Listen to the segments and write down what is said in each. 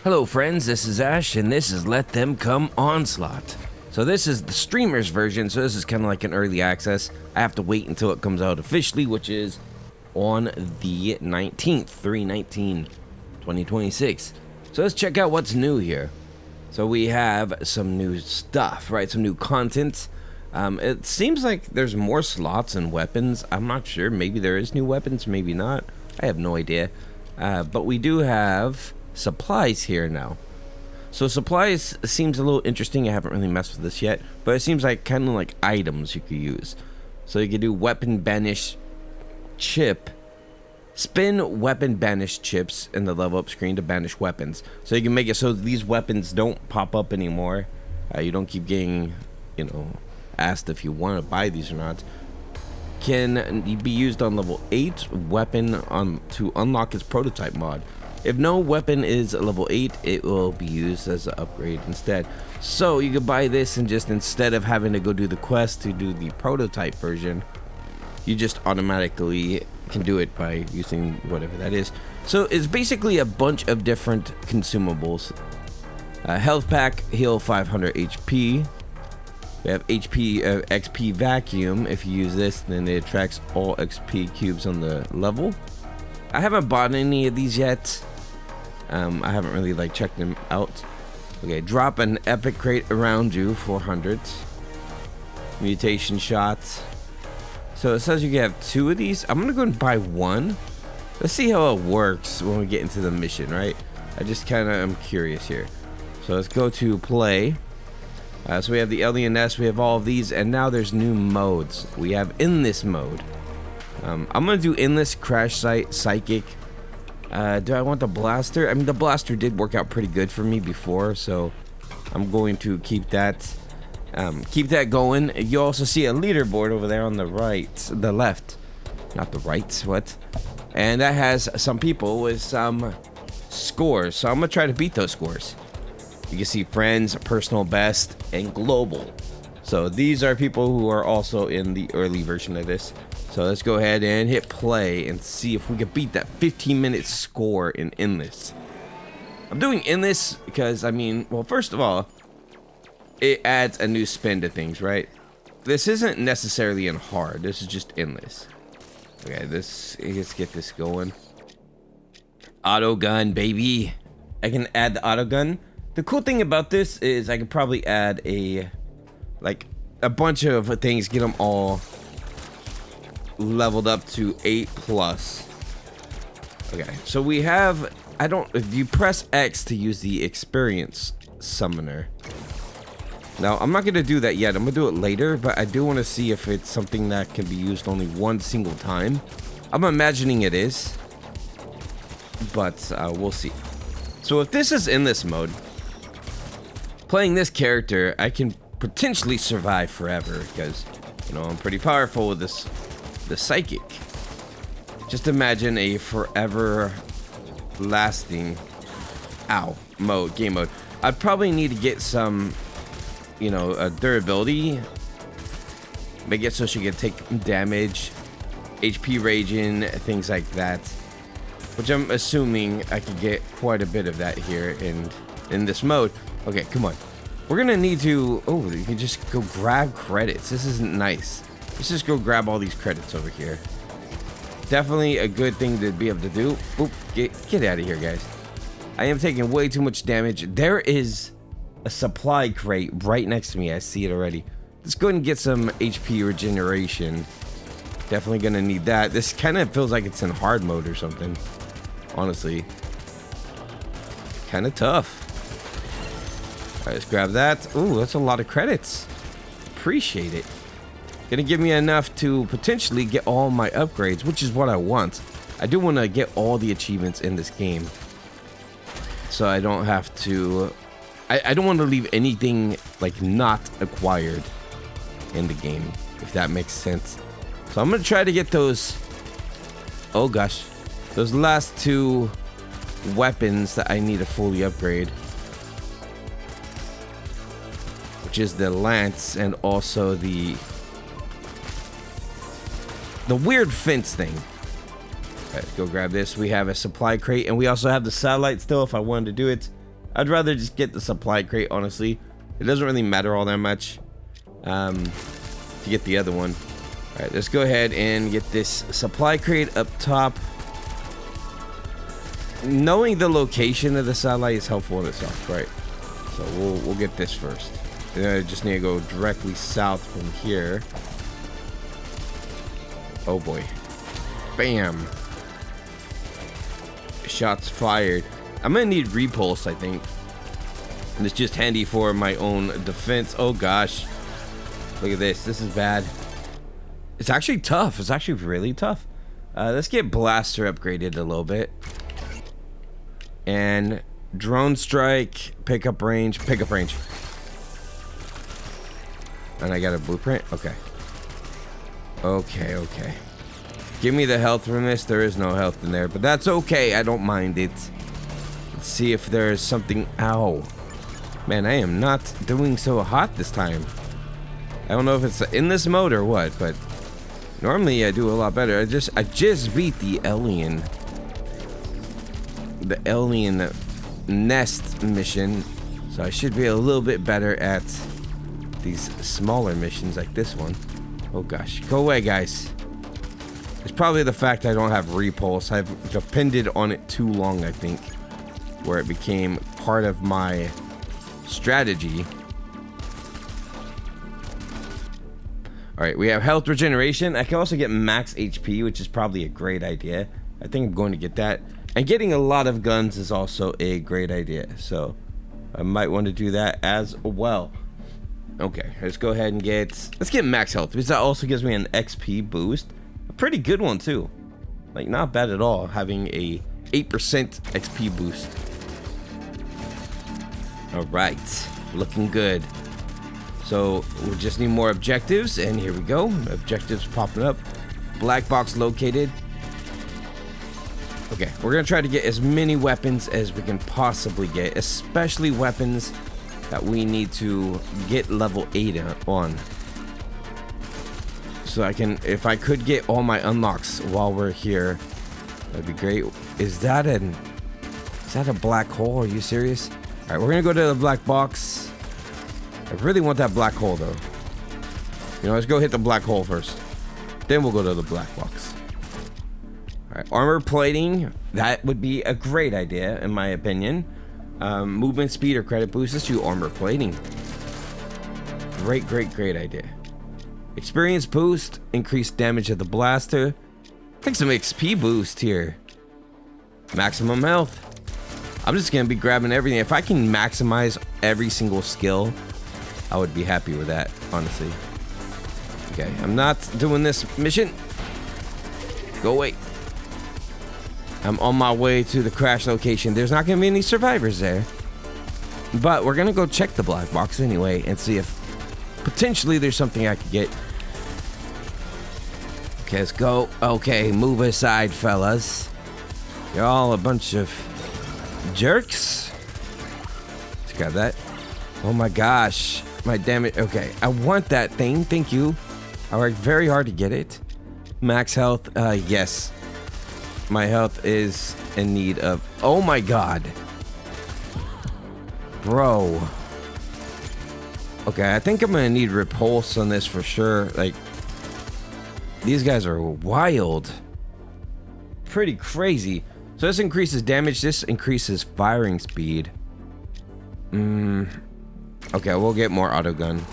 Hello friends, this is Ash and this is Let Them Come Onslaught. So this is the streamer's version, so this is kind of like an early access. I have to wait until it comes out officially, which is on the 19th, 3/19/2026. So let's check out what's new here. So we have some new stuff, right? Some new content. It seems like there's more slots and weapons. I'm not sure. Maybe there is new weapons, maybe not. I have no idea. But we do have supplies here now. So supplies seems a little interesting. I haven't really messed with this yet, but it seems like kind of like items you could use. So you could do weapon banish chip. Spin weapon banish chips in the level up screen to banish weapons. So you can make it so these weapons don't pop up anymore. You don't keep getting, asked if you want to buy these or not. Can be used on level 8 weapon to unlock its prototype mod. If no weapon is level 8, it will be used as an upgrade instead. So you could buy this and just instead of having to go do the quest to do the prototype version, you just automatically can do it by using whatever that is. So it's basically a bunch of different consumables. Health pack, heal 500 HP. We have XP vacuum. If you use this, then it attracts all XP cubes on the level. I haven't bought any of these yet. I haven't really checked them out. Okay, drop an epic crate around you, 400. Mutation shots. So it says you can have 2 of these. I'm gonna go and buy 1. Let's see how it works when we get into the mission, right? I just kind of am curious here. So let's go to play. So we have the alien nest, we have all of these, and now there's new modes. We have in this mode. I'm gonna do endless, crash site, psychic. Do I want the blaster? I mean, the blaster did work out pretty good for me before, so I'm going to keep that going. You also see a leaderboard over there on the left, not the right. What? And that has some people with some scores. So I'm gonna try to beat those scores. You can see friends, personal best, and global. So these are people who are also in the early version of this. So let's go ahead and hit play and see if we can beat that 15-minute score in endless. I'm doing endless because, well, first of all, it adds a new spin to things, right? This isn't necessarily in hard. This is just endless. Okay, let's get this going. Auto gun, baby. I can add the auto gun. The cool thing about this is I could probably add a bunch of things, get them all leveled up to 8+. Okay, so we have, if you press X to use the experience summoner. Now, I'm not gonna do that yet. I'm gonna do it later, but I do want to see if it's something that can be used only one single time. I'm imagining it is, but we'll see. So if this is in this mode, playing this character, I can potentially survive forever because, I'm pretty powerful with the psychic. Just imagine a forever lasting game mode. I'd probably need to get some, a durability. Make it so she can take damage, HP raging, things like that. Which I'm assuming I could get quite a bit of that here in this mode. Okay, come on. We're gonna need to... Oh, you can just go grab credits. This isn't nice. Let's just go grab all these credits over here. Definitely a good thing to be able to do. Oop, get out of here, guys. I am taking way too much damage. There is a supply crate right next to me. I see it already. Let's go ahead and get some HP regeneration. Definitely gonna need that. This kind of feels like it's in hard mode or something. Honestly. Kind of tough. Alright, let's grab that. Ooh, that's a lot of credits. Appreciate it. Gonna give me enough to potentially get all my upgrades, which is what I want. I do want to get all the achievements in this game. So I don't have to... I don't want to leave anything, not acquired in the game, if that makes sense. So I'm gonna try to get those... Oh gosh. Those last 2 weapons that I need to fully upgrade. Which is the lance and also the weird fence thing. All right, go grab this. We have a supply crate and we also have the satellite still if I wanted to do it. I'd rather just get the supply crate, honestly. It doesn't really matter all that much to get the other one. All right, let's go ahead and get this supply crate up top. Knowing the location of the satellite is helpful in itself, right? So we'll get this first. Then I just need to go directly south from here. Oh boy. Bam. Shots fired. I'm gonna need repulse, I think. And it's just handy for my own defense. Oh gosh. Look at this. This is bad. It's actually tough. It's actually really tough. Let's get blaster upgraded a little bit. And drone strike, pickup range, pickup range. And I got a blueprint? Okay. Okay, okay. Give me the health from this. There is no health in there, but that's okay. I don't mind it. Let's see if there's something. Ow. Man, I am not doing so hot this time. I don't know if it's in this mode or what, but normally I do a lot better. I just beat the alien nest mission, so I should be a little bit better at these smaller missions like this one. Oh gosh, go away, guys. It's probably the fact I don't have repulse. I've depended on it too long, I think, where it became part of my strategy. All right, we have health regeneration. I can also get max HP, which is probably a great idea. I think I'm going to get that. And getting a lot of guns is also a great idea, so I might want to do that as well. Okay, let's go ahead and let's get max health, because that also gives me an XP boost. A pretty good one too. Like, not bad at all, having a 8% XP boost. All right, looking good. So we just need more objectives, and here we go. Objectives popping up. Black box located. Okay, we're gonna try to get as many weapons as we can possibly get, especially weapons that we need to get level 8 on. So if I could get all my unlocks while we're here, that'd be great. Is that a black hole? Are you serious? All right, we're gonna go to the black box. I really want that black hole though. You know, let's go hit the black hole first. Then we'll go to the black box. All right, armor plating. That would be a great idea, in my opinion. Movement speed or credit boost. Let's do armor plating. Great idea. Experience boost. Increased damage of the blaster. I think some XP boost here. Maximum health. I'm just gonna be grabbing everything. If I can maximize every single skill, I would be happy with that, honestly. Okay, I'm not doing this mission. Go away. I'm on my way to the crash location. There's not gonna be any survivors there, but we're gonna go check the black box anyway and see if potentially there's something I could get. Okay, let's go. Okay, move aside, fellas. You're all a bunch of jerks. Let's grab that. Oh my gosh, my damage. Okay, I want that thing. Thank you. I worked very hard to get it. Max health. Yes. My health is in need of. Oh my god. Bro. Okay, I think I'm gonna need repulse on this for sure. Like, these guys are wild. Pretty crazy. So this increases damage. This increases firing speed. Okay, we'll get more auto gun.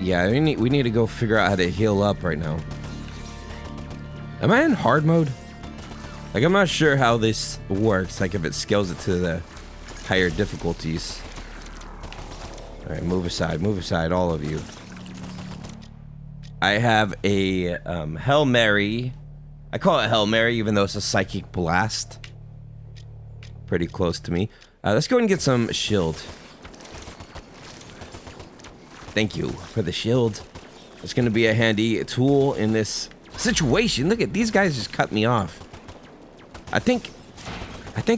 Yeah, we need to go figure out how to heal up right now. Am I in hard mode? Like, I'm not sure how this works. Like, if it scales it to the higher difficulties. All right, move aside, all of you. I have a Hail Mary. I call it Hail Mary, even though it's a psychic blast. Pretty close to me. Let's go and get some shield. Thank you for the shield. It's gonna be a handy tool in this situation. Look at these guys, just cut me off. I think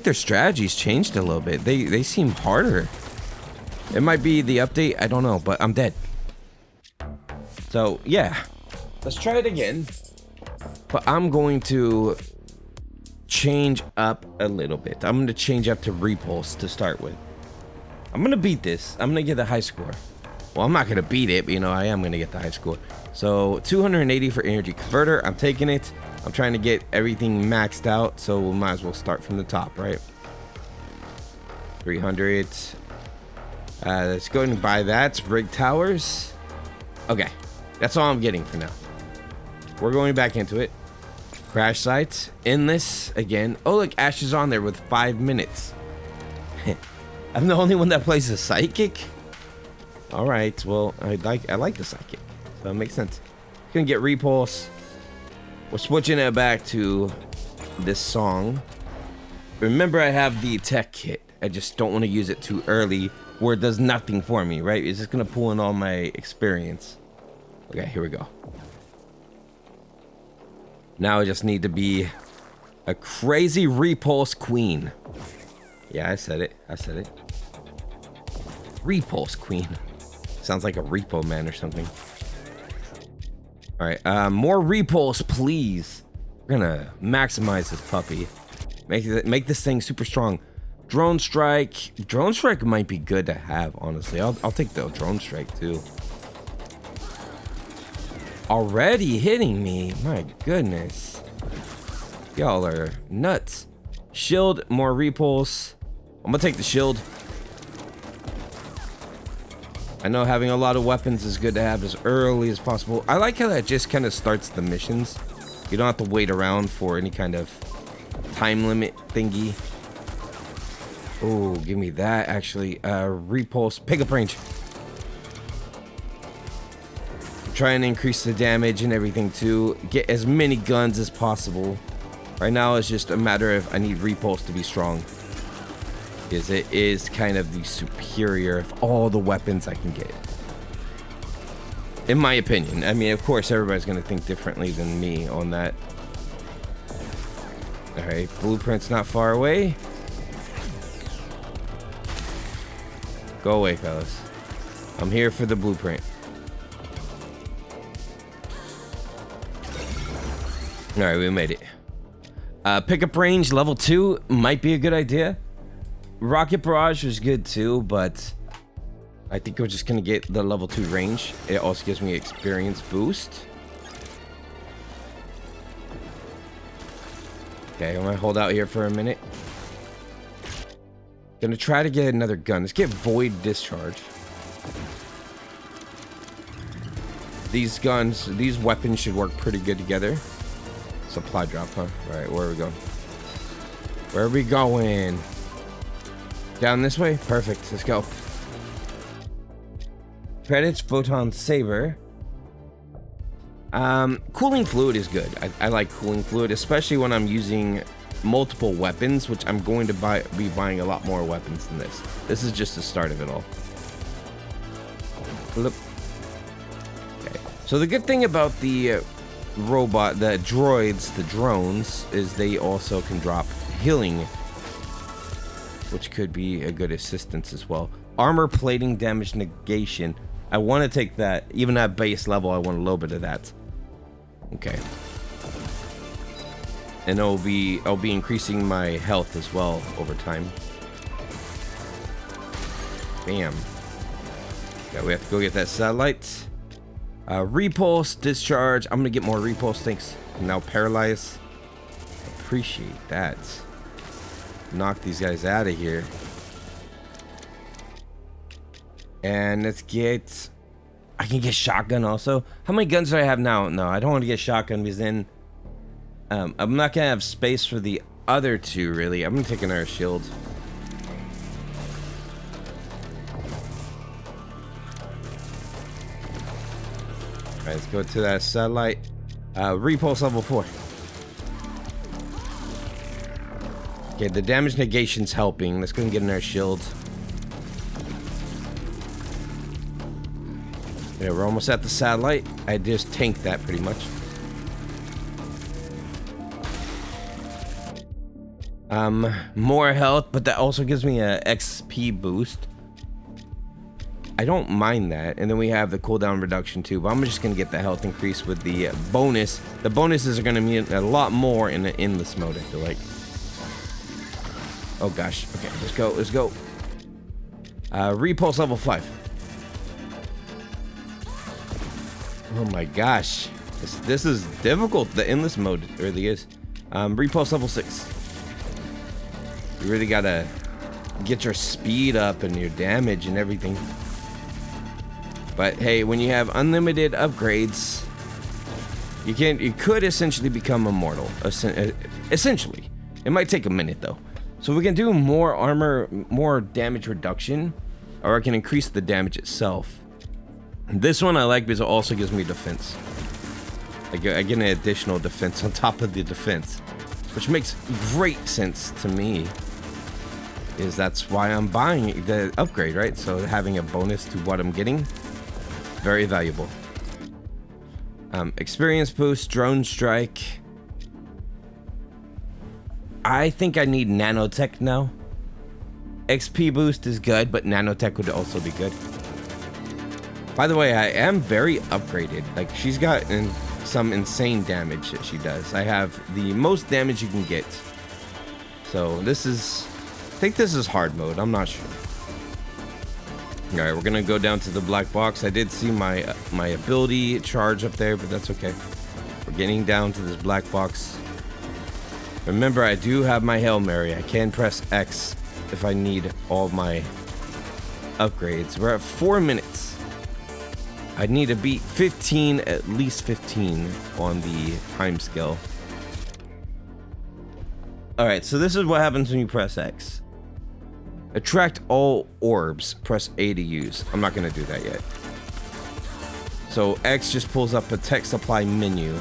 their strategy's changed a little bit. They seem harder. It might be the update, I don't know, but I'm dead. So yeah, let's try it again. But I'm going to change up a little bit. I'm gonna change up to Repulse to start with. I'm gonna beat this. I'm gonna get the high score. Well, I'm not gonna beat it, but you know, I am gonna get the high score. So 280 for energy converter. I'm taking it. I'm trying to get everything maxed out, so we might as well start from the top, right? 300. Let's go ahead and buy that. Rig towers. Okay, that's all I'm getting for now. We're going back into it. Crash sites. Endless again. Oh, look, Ash is on there with 5 minutes. I'm the only one that plays a psychic. All right, well, I like the psychic, so it makes sense. Gonna get Repulse. We're switching it back to this song. Remember, I have the tech kit. I just don't want to use it too early where it does nothing for me, right? It's just gonna pull in all my experience. Okay, here we go. Now I just need to be a crazy Repulse queen. Yeah, I said it. I said it. Repulse queen. Sounds like a repo man or something. All right, more Repulse, please. We're gonna maximize this puppy. Make this thing super strong. Drone strike. Drone strike might be good to have, honestly. I'll take the drone strike too. Already hitting me. My goodness. Y'all are nuts. Shield, more Repulse. I'm gonna take the shield. I know having a lot of weapons is good to have as early as possible. I like how that just kind of starts the missions. You don't have to wait around for any kind of time limit thingy. Oh, give me that, actually. Repulse, pick up range. Try and increase the damage and everything too. Get as many guns as possible. Right now it's just a matter of I need Repulse to be strong, because it is kind of the superior of all the weapons I can get, in my opinion. I mean, of course, everybody's gonna think differently than me on that. All right, blueprint's not far away. Go away, fellas. I'm here for the blueprint. All right, we made it. Pickup range level 2 might be a good idea. Rocket barrage was good too, but I think we're just gonna get the level 2 range. It also gives me experience boost. Okay, I'm gonna hold out here for a minute. Gonna try to get another gun. Let's get void discharge. These guns, these weapons should work pretty good together. Supply drop, huh? All right, where are we going? Where are we going? Down this way? Perfect. Let's go. Credits, photon saber. Cooling fluid is good. I like cooling fluid, especially when I'm using multiple weapons, which I'm going to be buying a lot more weapons than this. This is just the start of it all. Flip. Okay. So the good thing about the the droids, the drones, is they also can drop healing, which could be a good assistance as well. Armor plating, damage negation. I want to take that. Even at base level, I want a little bit of that. Okay. And I'll be increasing my health as well over time. Bam. Yeah, we have to go get that satellite. Repulse, discharge. I'm gonna get more repulse. Thanks. Now paralyze. Appreciate that. Knock these guys out of here. And let's get... I can get shotgun also. How many guns do I have now? No, I don't want to get shotgun because then... I'm not gonna have space for the other two, really. I'm gonna take another shield. Alright, let's go to that satellite. Repulse level 4. Okay, the damage negation's helping. Let's go and get another shield. Yeah, we're almost at the satellite. I just tanked that pretty much. More health, but that also gives me a XP boost. I don't mind that. And then we have the cooldown reduction too, but I'm just gonna get the health increase with the bonus. The bonuses are gonna mean a lot more in the endless mode, I feel like. Oh gosh. Okay, let's go. Let's go. Repulse level 5. Oh my gosh. This is difficult. The endless mode really is. Repulse level 6. You really gotta get your speed up and your damage and everything. But hey, when you have unlimited upgrades, you could essentially become immortal. Essentially. It might take a minute though. So we can do more armor, more damage reduction, or I can increase the damage itself. This one I like because it also gives me defense. I get an additional defense on top of the defense, which makes great sense to me. Is that's why I'm buying the upgrade, right? So having a bonus to what I'm getting, very valuable. Experience boost, drone strike. I think I need nanotech now. XP boost is good, but nanotech would also be good. By the way, I am very upgraded. Like, she's got some insane damage that she does. I have the most damage you can get. So this is, I think this is hard mode. I'm not sure. All right, we're gonna go down to the black box. I did see my ability charge up there, but that's okay. We're getting down to this black box. Remember, I do have my Hail Mary. I can press X if I need all my upgrades. We're at 4 minutes. I need to beat 15, at least 15 on the time scale. All right, so this is what happens when you press X. Attract all orbs. Press A to use. I'm not going to do that yet. So X just pulls up a tech supply menu.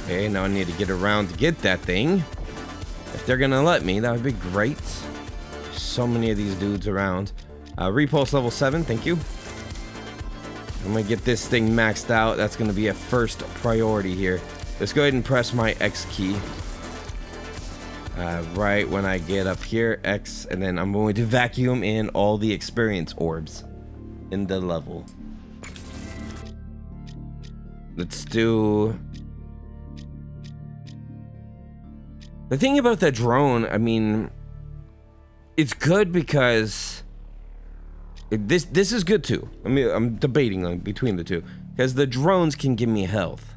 Okay, now I need to get around to get that thing. If they're going to let me, that would be great. So many of these dudes around. Repulse level 7, thank you. I'm going to get this thing maxed out. That's going to be a first priority here. Let's go ahead and press my X key. Right when I get up here, X, and then I'm going to vacuum in all the experience orbs in the level. Let's do... The thing about the drone, I mean, it's good because this is good too. I mean, I'm debating on between the two because the drones can give me health.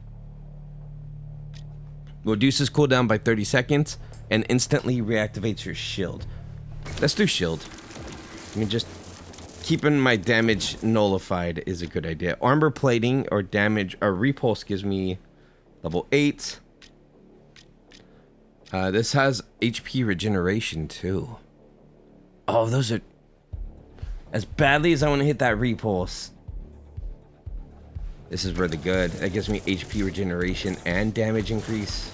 Reduces cooldown by 30 seconds and instantly reactivates your shield. Let's do shield. I mean, just keeping my damage nullified is a good idea. Armor plating or damage or repulse gives me level 8. This has HP regeneration too. Oh, those are... As badly as I want to hit that repulse, this is really good. That gives me HP regeneration and damage increase.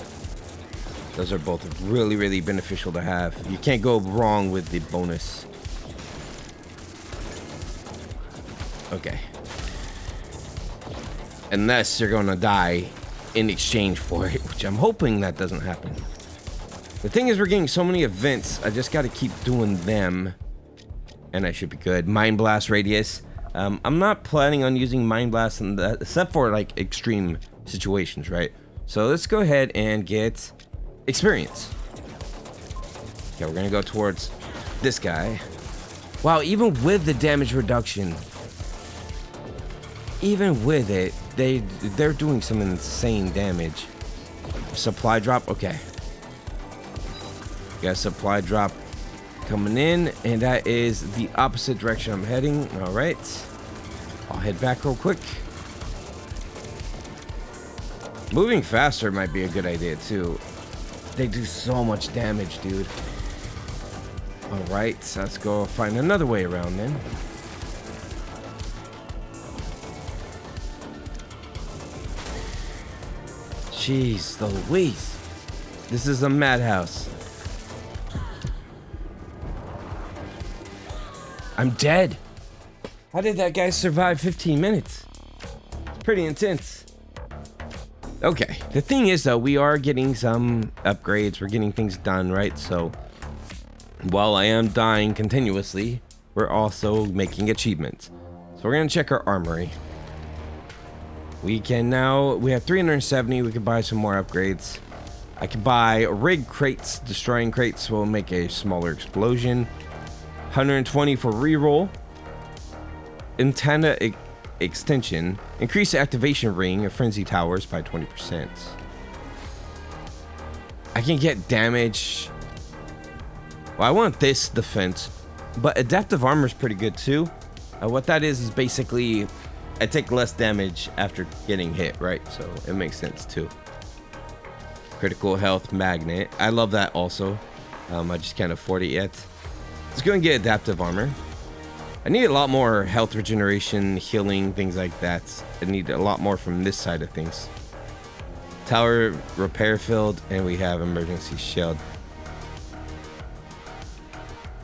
Those are both really, really beneficial to have. You can't go wrong with the bonus. Okay. Unless you're gonna die in exchange for it, which I'm hoping that doesn't happen. The thing is, we're getting so many events, I just gotta keep doing them. And I should be good. Mind Blast Radius. I'm not planning on using Mind Blast in that, except for like extreme situations, right? So let's go ahead and get experience. Okay, we're gonna go towards this guy. Wow, even with the damage reduction, even with it, they're doing some insane damage. Supply drop, okay. Got supply drop coming in, and that is the opposite direction I'm heading. All right, I'll head back real quick. Moving faster might be a good idea too. They do so much damage, dude. All right, so let's go find another way around then. Jeez Louise, this is a madhouse. I'm dead. How did that guy survive 15 minutes? It's pretty intense. Okay, the thing is though, we are getting some upgrades. We're getting things done, right? So while I am dying continuously, we're also making achievements. So we're gonna check our armory. We have 370. We can buy some more upgrades. I can buy rig crates. Destroying crates will make a smaller explosion. 120 for reroll. Antenna extension. Increase the activation ring of frenzy towers by 20%. I can get damage. Well, I want this defense, but adaptive armor is pretty good too. What that is basically I take less damage after getting hit, right? So it makes sense too. Critical health magnet. I love that also. I just can't afford it yet. Let's go and get adaptive armor. I need a lot more health regeneration, healing, things like that. I need a lot more from this side of things. Tower repair field, and we have emergency shield.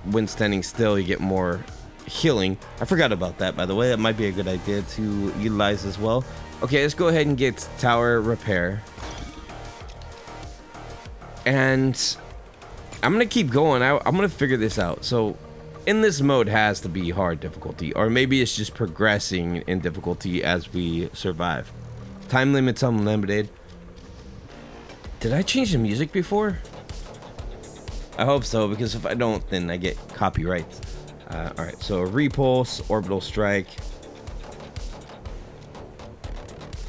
When standing still, you get more healing. I forgot about that, by the way. That might be a good idea to utilize as well. Okay, let's go ahead and get tower repair. And I'm gonna keep going. I'm gonna figure this out. So in this mode has to be hard difficulty, or maybe it's just progressing in difficulty as we survive. Time limits unlimited. Did I change the music before? I hope so, because if I don't, then I get copyrights. Alright, so repulse, orbital strike.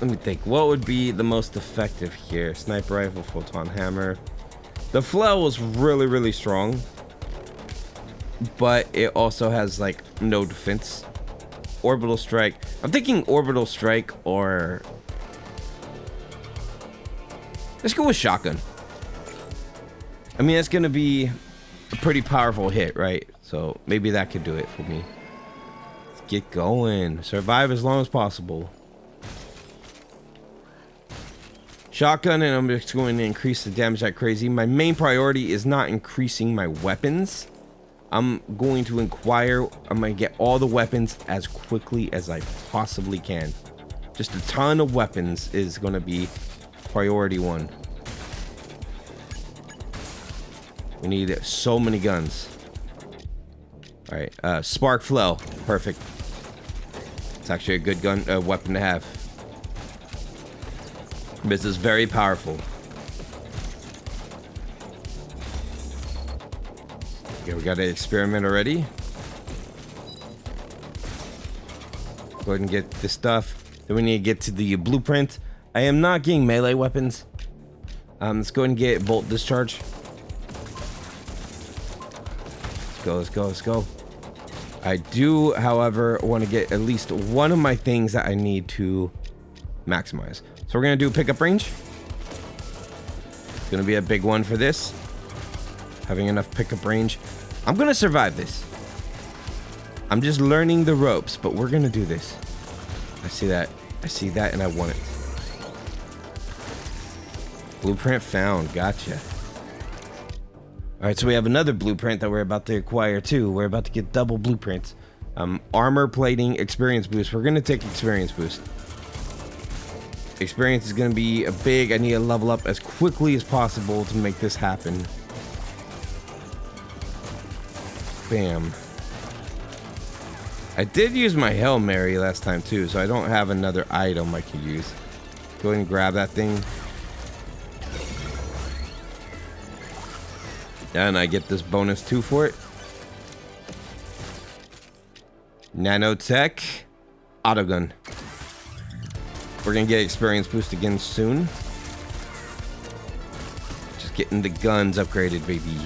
Let me think, what would be the most effective here? Sniper rifle, photon hammer. The flail was really strong, but it also has like no defense. Orbital strike. I'm thinking orbital strike, or let's go with shotgun. I mean, it's gonna be a pretty powerful hit, right? So maybe that could do it for me. Let's get going. Survive as long as possible. Shotgun, and I'm just going to increase the damage like crazy. My main priority is not increasing my weapons. I'm going to inquire. I'm going to get all the weapons as quickly as I possibly can. Just a ton of weapons is going to be priority one. We need so many guns. All right, spark flow, perfect. It's actually a good gun, weapon to have. This is very powerful. Okay, we got an experiment already. Go ahead and get this stuff. Then we need to get to the blueprint. I am not getting melee weapons. Let's go ahead and get bolt discharge. Let's go. I do, however, want to get at least one of my things that I need to maximize. So we're going to do pickup range. It's going to be a big one for this. Having enough pickup range. I'm going to survive this. I'm just learning the ropes, but we're going to do this. I see that, and I want it. Blueprint found. Gotcha. All right, so we have another blueprint that we're about to acquire too. We're about to get double blueprints. Armor plating, experience boost. We're gonna take experience boost. Experience is gonna be a big. I need to level up as quickly as possible to make this happen. Bam. I did use my Hail Mary last time too, so I don't have another item I can use. Go ahead and grab that thing. And I get this bonus 2 for it. Nanotech. Autogun. We're gonna get experience boost again soon. Just getting the guns upgraded, baby.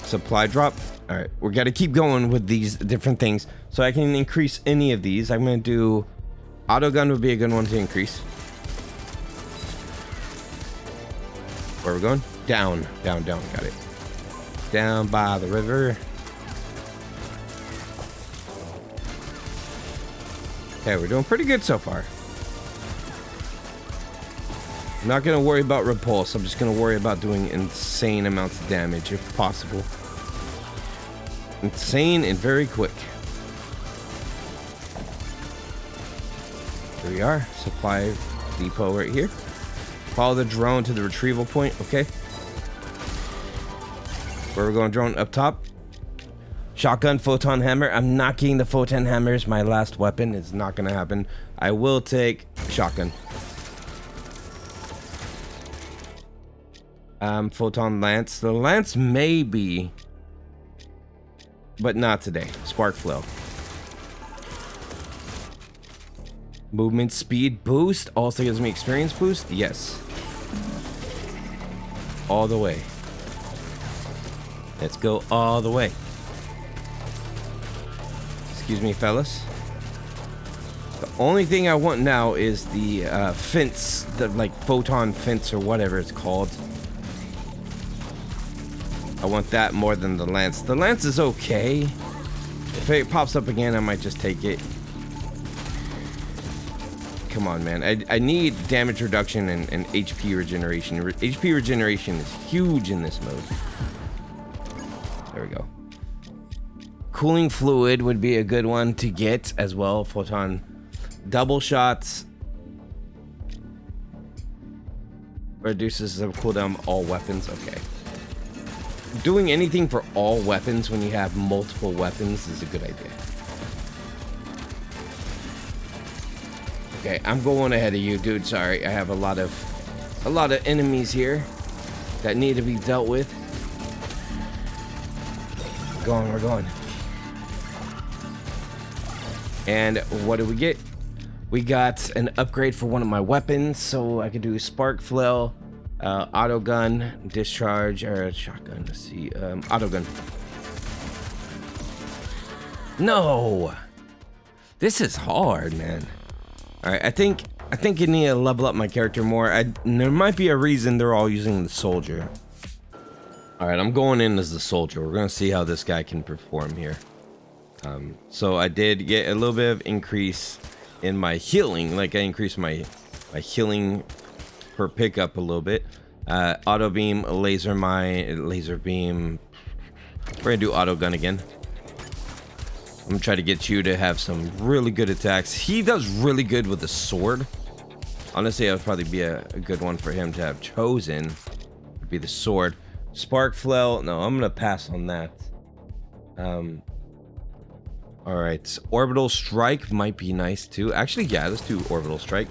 Supply drop. Alright, we gotta keep going with these different things. So I can increase any of these. I'm gonna do autogun would be a good one to increase. Where are we going? Down. Got it. Down by the river. Okay, we're doing pretty good so far. I'm not gonna worry about repulse. I'm just gonna worry about doing insane amounts of damage if possible. Insane and very quick. Here we are. Supply depot right here. Follow the drone to the retrieval point. Okay. Where we're going? Drone up top. Shotgun, photon hammer. I'm not getting the photon hammer as my last weapon. It's not gonna happen. I will take shotgun. Photon lance. The lance maybe, but not today. Spark flow. Movement speed boost also gives me experience boost. Yes. All the way. Let's go all the way. Excuse me, fellas. The only thing I want now is the fence, the like photon fence or whatever it's called. I want that more than the lance. The lance is okay. If it pops up again, I might just take it. Come on, man. I need damage reduction and HP regeneration. HP regeneration is huge in this mode. There we go. Cooling fluid would be a good one to get as well. Photon double shots. Reduces the cooldown of all weapons. Okay. Doing anything for all weapons when you have multiple weapons is a good idea. Okay, I'm going ahead of you, dude. Sorry, I have a lot of enemies here that need to be dealt with. We're going. And what do we get? We got an upgrade for one of my weapons, so I could do spark flow, auto gun, discharge, or shotgun. Let's see, auto gun. No, this is hard, man. All right, I think you need to level up my character more. There might be a reason they're all using the soldier. All right, I'm going in as the soldier. We're gonna see how this guy can perform here. So I did get a little bit of increase in my healing. Like I increased my healing per pickup a little bit. Auto beam, laser beam. We're gonna do auto gun again. I'm gonna try to get you to have some really good attacks. He does really good with the sword. Honestly, that would probably be a good one for him to have chosen. Would be the sword. Spark flow. No, I'm gonna pass on that. All right, orbital strike might be nice too. Actually, yeah, let's do orbital strike.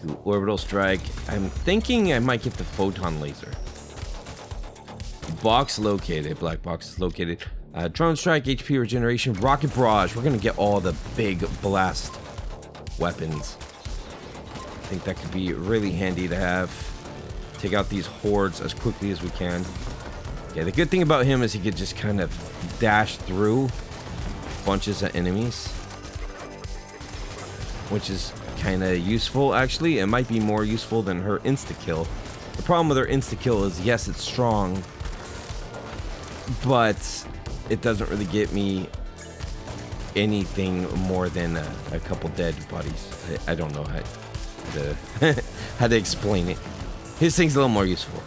Do orbital strike. I'm thinking I might get the photon laser. Box located. Black box is located. Drone strike, HP regeneration, rocket barrage. We're gonna get all the big blast weapons. I think that could be really handy to have. Take out these hordes as quickly as we can. Yeah, the good thing about him is he could just kind of dash through bunches of enemies, which is kind of useful. Actually, it might be more useful than her insta-kill. The problem with her insta-kill is, yes, it's strong, but it doesn't really get me anything more than a couple dead bodies. I don't know how to explain it. His thing's a little more useful.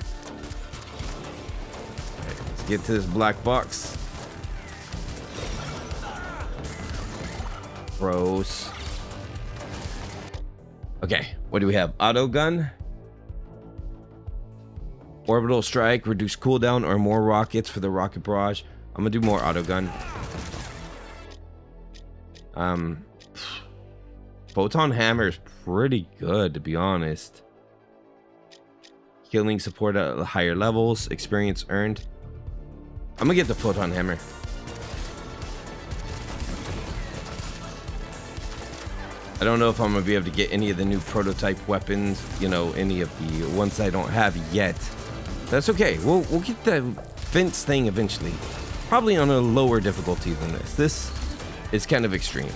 Right, let's get to this black box. Gross. Okay, what do we have? Auto gun. Orbital strike, reduce cooldown or more rockets for the rocket barrage. I'm gonna do more auto gun. Photon hammer is pretty good, to be honest. Healing support at higher levels, experience earned. I'm gonna get the photon hammer. I don't know if I'm gonna be able to get any of the new prototype weapons, you know, any of the ones I don't have yet. That's okay. We'll get the fence thing eventually. Probably on a lower difficulty than this. This is kind of extreme.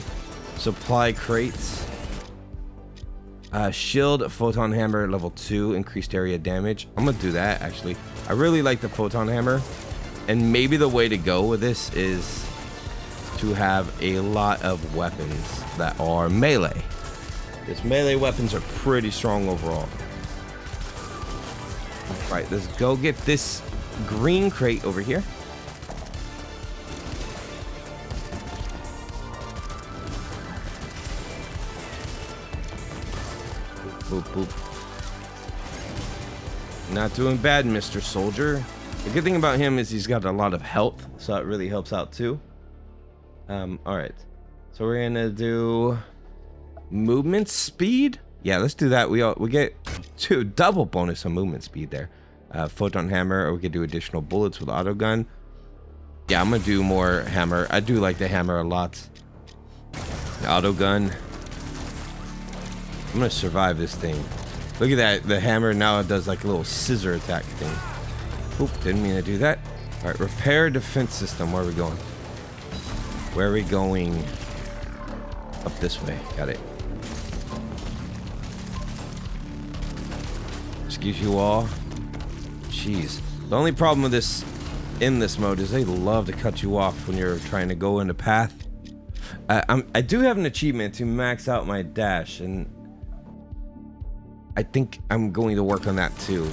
Supply crates. Shield, photon hammer, level 2, increased area damage. I'm gonna do that, actually. I really like the photon hammer. And maybe the way to go with this is to have a lot of weapons that are melee. Because melee weapons are pretty strong overall. Alright, let's go get this green crate over here. Boop, boop. Not doing bad, Mr. Soldier. The good thing about him is he's got a lot of health, so it really helps out too. All right, so we're gonna do movement speed. Yeah, let's do that. We get double bonus on movement speed there. Photon hammer, or we could do additional bullets with auto gun. Yeah, I'm gonna do more hammer. I do like the hammer a lot. Auto gun. I'm gonna survive this thing. Look at that. The hammer now does like a little scissor attack thing. Oop, didn't mean to do that. All right, repair defense system. Where are we going? Where are we going? Up this way. Got it. Excuse you all. Jeez. The only problem with this in this mode is they love to cut you off when you're trying to go in a path. I do have an achievement to max out my dash, and I think I'm going to work on that too.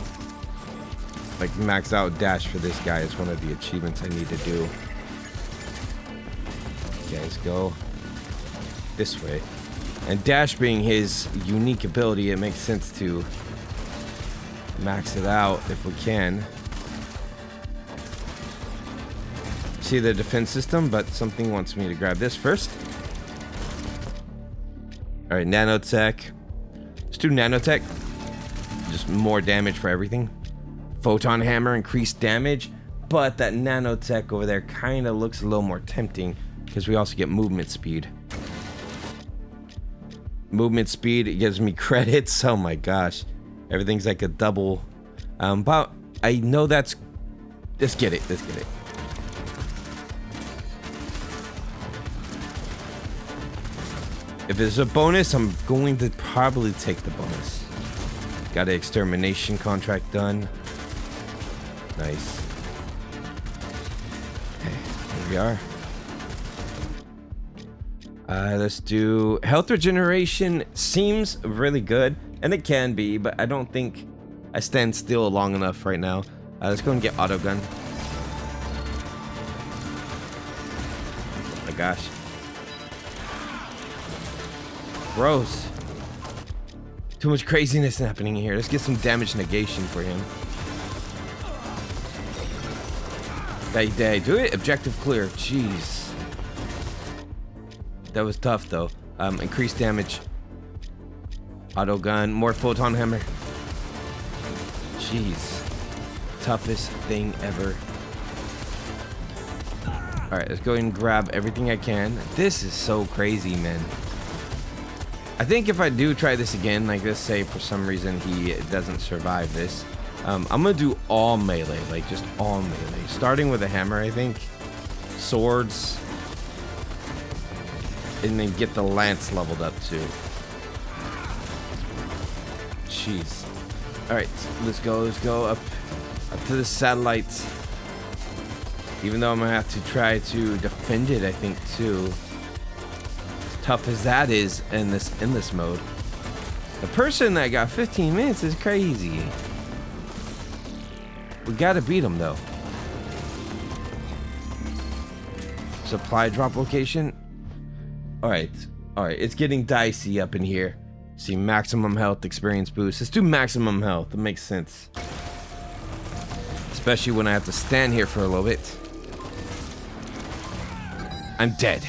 Like max out dash for this guy is one of the achievements I need to do. Guys, go this way. And dash being his unique ability, it makes sense to max it out if we can. See the defense system, but something wants me to grab this first. All right, nanotech. Let's do nanotech. Just more damage for everything. Photon hammer, increased damage, but that nanotech over there kind of looks a little more tempting because we also get movement speed. Movement speed, it gives me credits. Oh my gosh, everything's like a double. But I know that's. Let's get it. Let's get it. If it's a bonus, I'm going to probably take the bonus. Got an extermination contract done. Nice. Okay, here we are. Let's do health regeneration. Seems really good, and it can be, but I don't think I stand still long enough right now. Let's go and get auto gun. Oh my gosh. Gross. Too much craziness happening here. Let's get some damage negation for him. Did I do it? Objective clear. Jeez. That was tough though. Increased damage. Auto gun. More photon hammer. Jeez. Toughest thing ever. Alright, let's go ahead and grab everything I can. This is so crazy, man. I think if I do try this again, like let's say for some reason he doesn't survive this, I'm gonna do all melee, like just all melee. Starting with a hammer, I think. Swords. And then get the lance leveled up too. Jeez. Alright, let's go up to the satellites. Even though I'm gonna have to try to defend it, I think too. Tough as that is in this mode. The person that got 15 minutes is crazy. We gotta beat him though. Supply drop location. Alright, it's getting dicey up in here. See, maximum health experience boost. Let's do maximum health. It makes sense. Especially when I have to stand here for a little bit. I'm dead.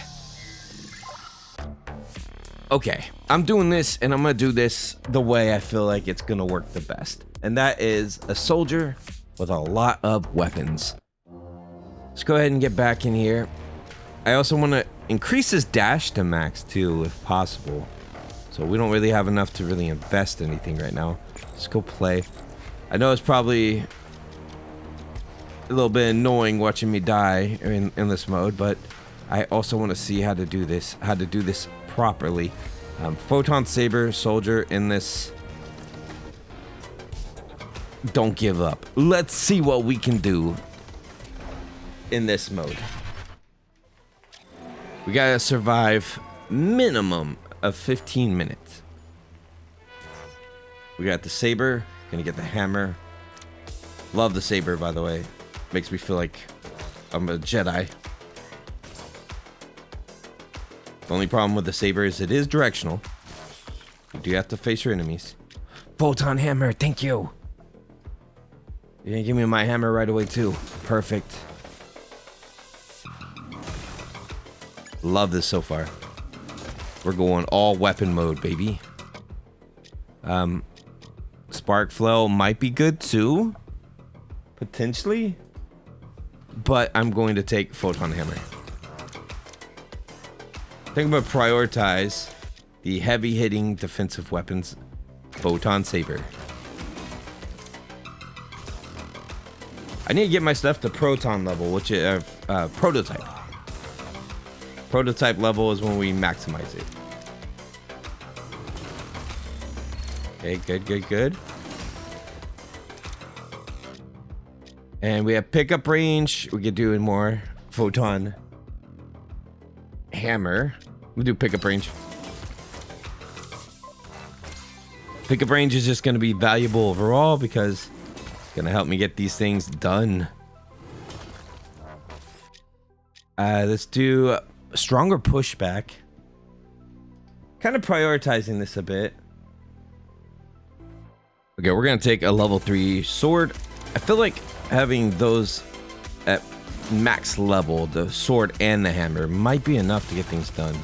Okay, I'm doing this, and I'm gonna do this the way I feel like it's gonna work the best. And that is a soldier with a lot of weapons. Let's go ahead and get back in here. I also want to increase his dash to max too, if possible. So we don't really have enough to really invest anything right now. Let's go play. I know it's probably a little bit annoying watching me die in this mode, but I also want to see how to do this properly. Photon saber soldier in this. Don't give up. Let's see what we can do in this mode. We gotta survive minimum of 15 minutes. We got the saber, gonna get the hammer. Love the saber, by the way. Makes me feel like I'm a Jedi. The only problem with the saber is it is directional. You do have to face your enemies. Photon hammer, thank you. You're gonna give me my hammer right away too. Perfect. Love this so far. We're going all weapon mode, baby. Spark flow might be good too, potentially, but I'm going to take photon hammer. I think I'm gonna prioritize the heavy hitting defensive weapons, photon saber. I need to get my stuff to proton level, which is prototype. Prototype level is when we maximize it. Okay, good. And we have pickup range. We could do more photon hammer. We'll do pickup range. Pickup range is just going to be valuable overall because it's going to help me get these things done. Let's do stronger pushback. Kind of prioritizing this a bit. Okay, we're gonna take a level 3 sword. I feel like having those at max level, the sword and the hammer, might be enough to get things done.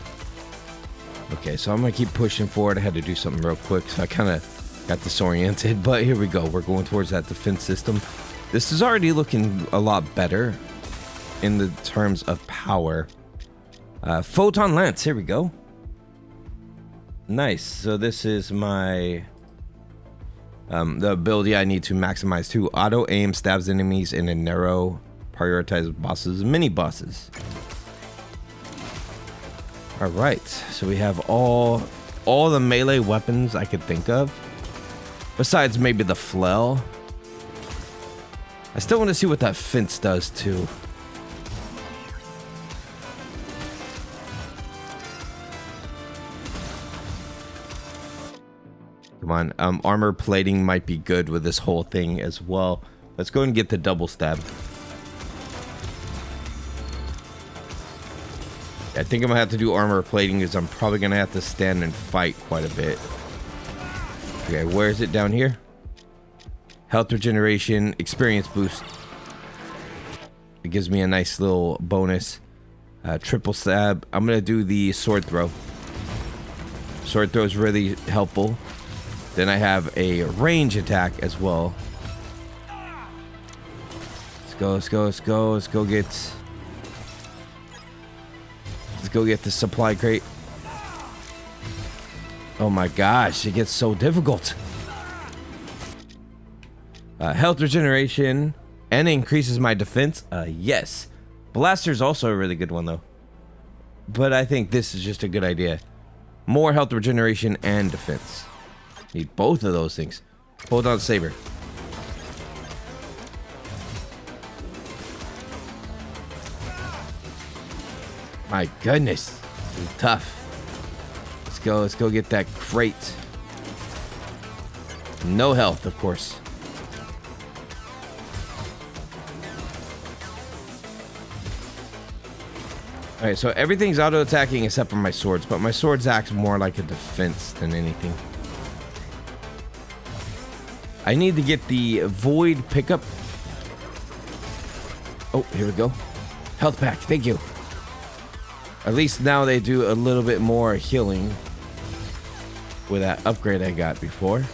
Okay, so I'm gonna keep pushing forward. I had to do something real quick, so I kind of got disoriented, but here we go. We're going towards that defense system. This is already looking a lot better in the terms of power. Photon lance, here we go. Nice. So this is my the ability I need to maximize to auto aim stabs enemies in a narrow, prioritize bosses and mini bosses. All right, so we have all the melee weapons I could think of, besides maybe the flail. I still want to see what that fence does too. Come on, armor plating might be good with this whole thing as well. Let's go and get the double stab. I think I'm gonna have to do armor plating because I'm probably gonna have to stand and fight quite a bit. Okay, where is it down here? Health regeneration, experience boost. It gives me a nice little bonus. Triple stab. I'm gonna do the sword throw. Sword throw is really helpful. Then I have a range attack as well. Let's go get the supply crate. Oh my gosh, it gets so difficult. Health regeneration and increases my defense. Yes. Blaster's also a really good one though. But I think this is just a good idea. More health regeneration and defense. Need both of those things. Hold on, saber. My goodness, this is tough. Let's go get that crate. No health, of course. Alright, so everything's auto-attacking except for my swords, but my swords act more like a defense than anything. I need to get the void pickup. Oh, here we go. Health pack, thank you. At least now they do a little bit more healing with that upgrade I got before.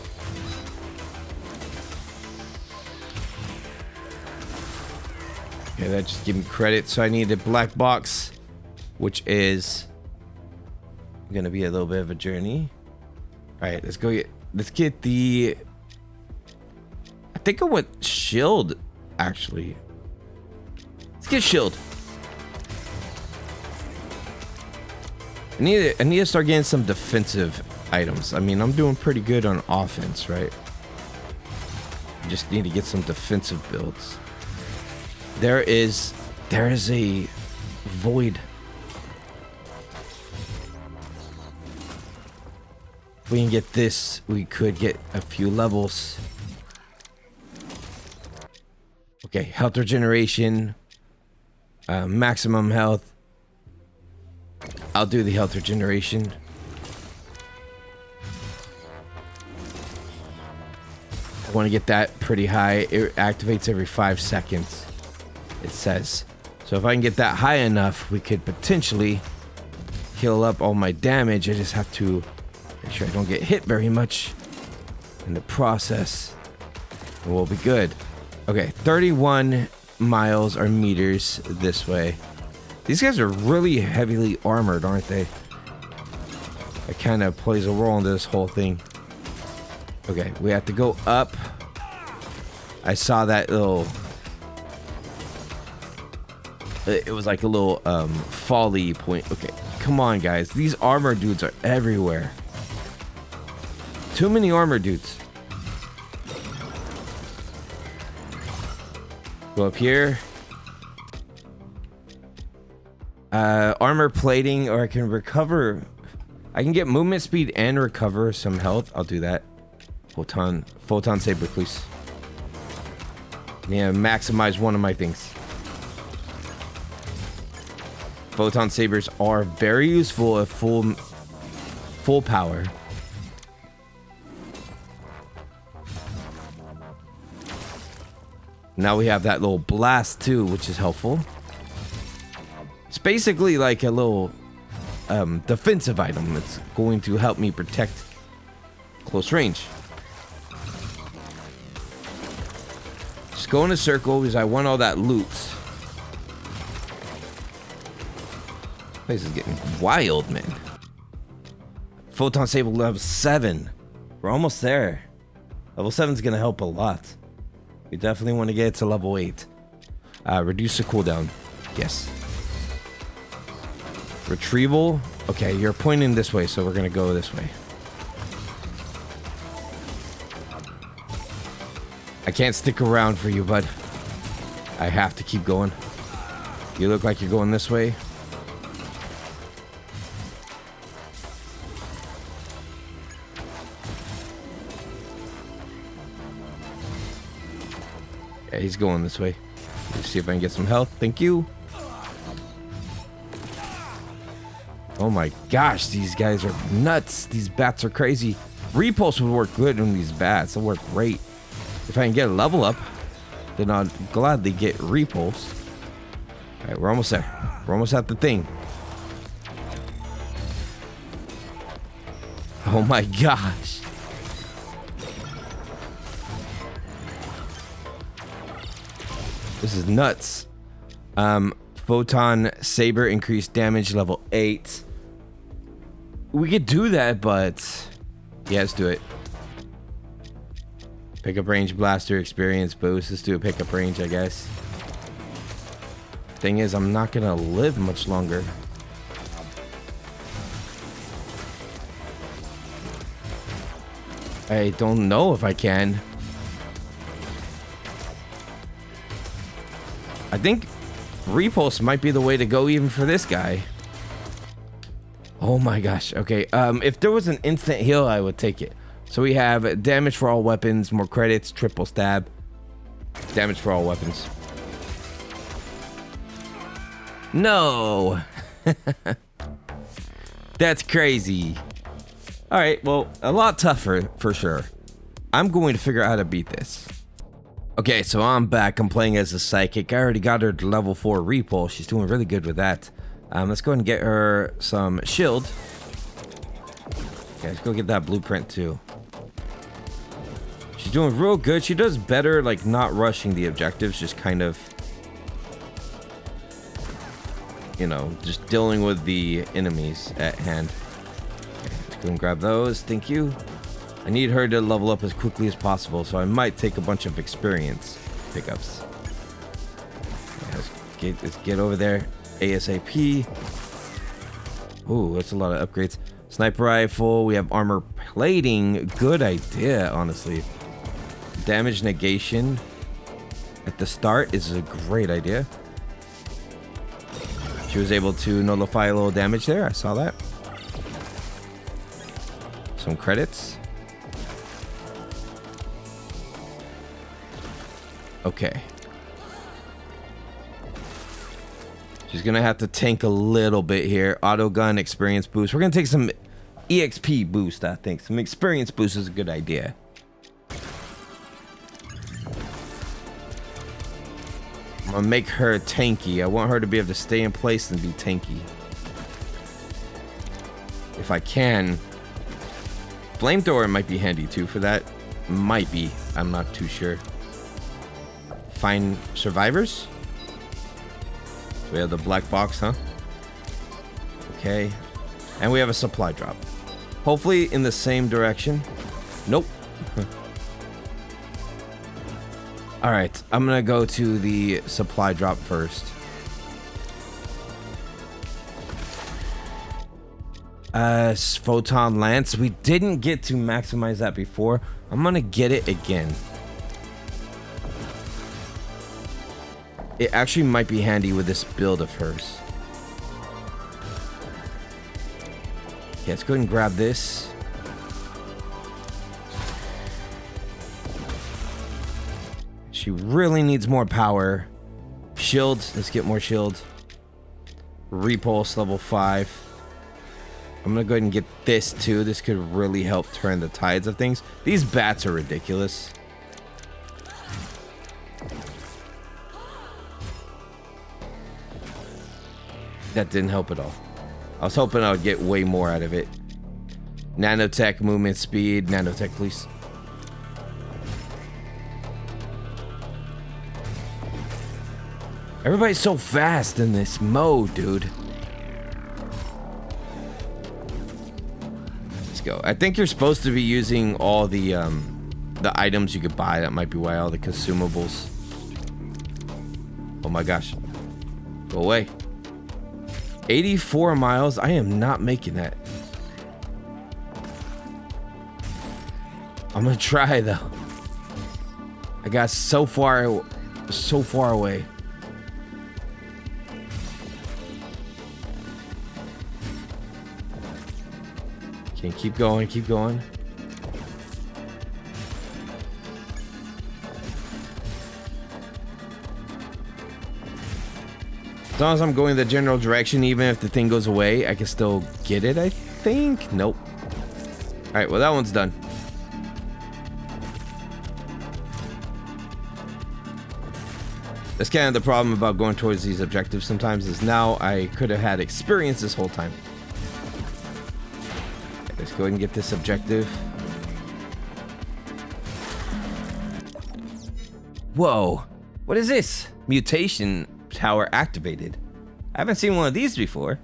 Okay, that just gave me credit. So I need a black box, which is gonna be a little bit of a journey. All right, let's get the. I think I want shield, actually. Let's get shield. I need to start getting some defensive items. I mean, I'm doing pretty good on offense, right? I just need to get some defensive builds. There is a void. If we can get this, we could get a few levels. Okay, health regeneration, maximum health. I'll do the health regeneration. I want to get that pretty high. It activates every 5 seconds, it says. So if I can get that high enough, we could potentially heal up all my damage. I just have to make sure I don't get hit very much in the process. And we'll be good. Okay, 31 miles or meters this way. These guys are really heavily armored, aren't they? It kind of plays a role in this whole thing. Okay, we have to go up. I saw that little... It was like a little folly point. Okay, come on, guys. These armor dudes are everywhere. Too many armor dudes. Go up here. Armor plating, or I can recover. I can get movement speed and recover some health. I'll do that. Photon saber, please. Yeah, maximize one of my things. Photon sabers are very useful at full power. Now we have that little blast too, which is helpful. It's basically like a little defensive item that's going to help me protect close range. Just go in a circle because I want all that loot. This is getting wild, man. Photon saber level 7. We're almost there. Level 7 is gonna help a lot. We definitely want to get it to level 8. Reduce the cooldown. Yes. Retrieval. Okay, you're pointing this way, so we're gonna go this way. I can't stick around for you, bud. I have to keep going. You look like you're going this way. Yeah, he's going this way. Let's see if I can get some health. Thank you. Oh my gosh, these guys are nuts. These bats are crazy. Repulse would work good on these bats. It'll work great. If I can get a level up, then I'll gladly get Repulse. Alright, we're almost there. We're almost at the thing. Oh my gosh. This is nuts. Photon saber increased damage level 8. We could do that, but yeah, let's do it. Pickup range blaster experience boost. Let's do a pickup range, I guess. Thing is, I'm not gonna live much longer. I don't know if I can. I think Repulse might be the way to go even for this guy. Oh my gosh. Okay, if there was an instant heal, I would take it. So we have damage for all weapons, more credits, triple stab. Damage for all weapons. No! That's crazy. Alright, well, a lot tougher for sure. I'm going to figure out how to beat this. Okay, so I'm back. I'm playing as a psychic. I already got her to level 4 Repulse. She's doing really good with that. Let's go ahead and get her some shield. Okay, let's go get that blueprint too. She's doing real good. She does better, like, not rushing the objectives, just kind of, you know, just dealing with the enemies at hand. Okay, let's go and grab those. Thank you. I need her to level up as quickly as possible, so I might take a bunch of experience pickups. Okay, let's get over there ASAP. Ooh, that's a lot of upgrades. Sniper rifle, we have armor plating. Good idea, honestly. Damage negation at the start is a great idea. She was able to nullify a little damage there. I saw that. Some credits. Okay. She's gonna have to tank a little bit here. Auto gun experience boost. We're gonna take some EXP boost, I think. Some experience boost is a good idea. I'm gonna make her tanky. I want her to be able to stay in place and be tanky. If I can. Flamethrower might be handy too for that. Might be. I'm not too sure. Find survivors. So we have the black box, huh? Okay. And we have a supply drop. Hopefully in the same direction. Nope. Alright, I'm gonna go to the supply drop first. Photon Lance. We didn't get to maximize that before. I'm gonna get it again. It actually might be handy with this build of hers. Okay, let's go ahead and grab this. She really needs more power. Shield. Let's get more shield. Repulse level 5. I'm gonna go ahead and get this too. This could really help turn the tides of things. These bats are ridiculous. That didn't help at all. I was hoping I would get way more out of it. Nanotech, movement speed. Nanotech, please. Everybody's so fast in this mode, dude. Let's go. I think you're supposed to be using all the items you could buy. That might be why. All the consumables. Oh my gosh. Go away. 84 miles. I am not making that. I'm gonna try though. I got so far away. Okay, keep going, keep going. As long as I'm going the general direction, even if the thing goes away, I can still get it, I think. Nope. Alright, well that one's done. That's kind of the problem about going towards these objectives sometimes, is now I could have had experience this whole time. Okay, let's go ahead and get this objective. Whoa, what is this? Mutation tower activated. I haven't seen one of these before.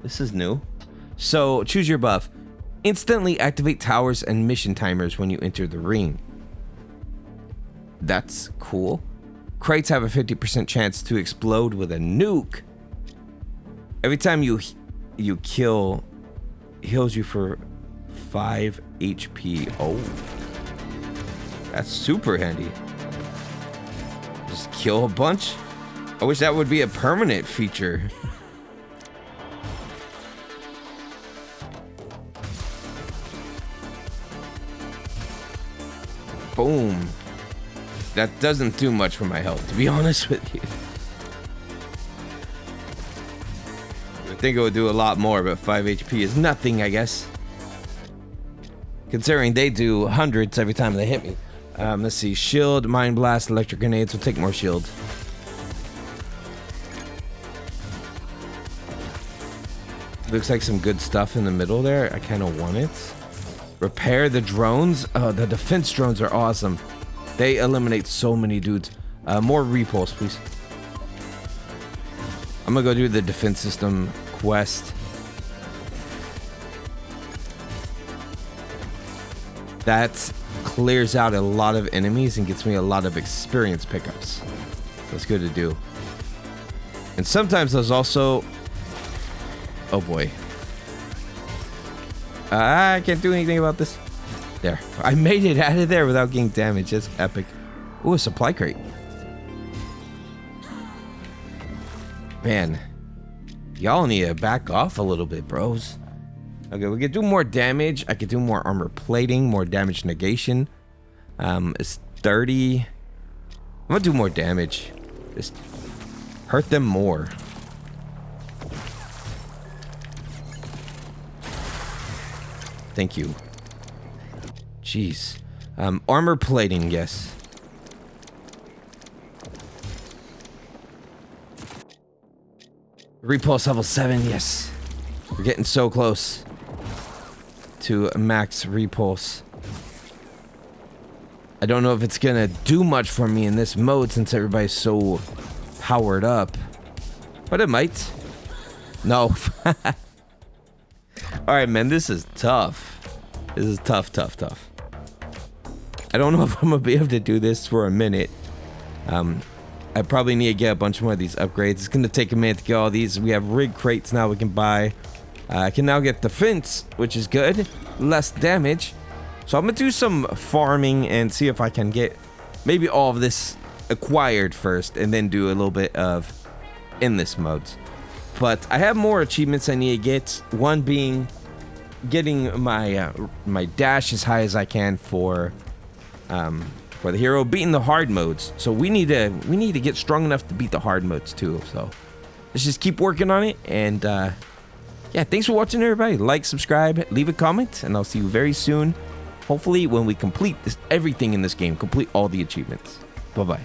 This is new. So choose your buff. Instantly activate towers and mission timers when you enter the ring. That's cool. Crates have a 50% chance to explode with a nuke. Every time you kill, heals you for 5 HP. Oh, that's super handy. Just kill a bunch. I wish that would be a permanent feature. Boom. That doesn't do much for my health, to be honest with you. I think it would do a lot more, but 5 HP is nothing, I guess. Considering they do hundreds every time they hit me. Let's see. Shield, Mind Blast, Electric Grenades. We'll take more shield. Looks like some good stuff in the middle there. I kind of want it. Repair the drones. Oh, the defense drones are awesome. They eliminate so many dudes. More repulse, please. I'm gonna go do the defense system quest. That clears out a lot of enemies and gets me a lot of experience pickups. That's good to do. And sometimes there's also... Oh boy. I can't do anything about this. There. I made it out of there without getting damaged. That's epic. Ooh, a supply crate. Man. Y'all need to back off a little bit, bros. Okay, we could do more damage. I could do more armor plating, more damage negation. It's 30. I'm gonna do more damage. Just hurt them more. Thank you. Jeez. Armor plating, yes. Repulse level 7, yes. We're getting so close to max repulse. I don't know if it's gonna do much for me in this mode since everybody's so powered up, but it might. No. Alright, man, this is tough. This is tough. I don't know if I'm gonna be able to do this for a minute. I probably need to get a bunch more of these upgrades. It's gonna take a minute to get all these. We have rig crates now we can buy. I can now get defense, which is good. Less damage. So I'm gonna do some farming and see if I can get maybe all of this acquired first, and then do a little bit of endless modes. But I have more achievements I need to get. One being getting my my dash as high as I can for the hero, beating the hard modes. So we need to get strong enough to beat the hard modes too. So let's just keep working on it. And yeah, thanks for watching, everybody. Like, subscribe, leave a comment, and I'll see you very soon. Hopefully when we complete everything in this game, complete all the achievements. Bye-bye.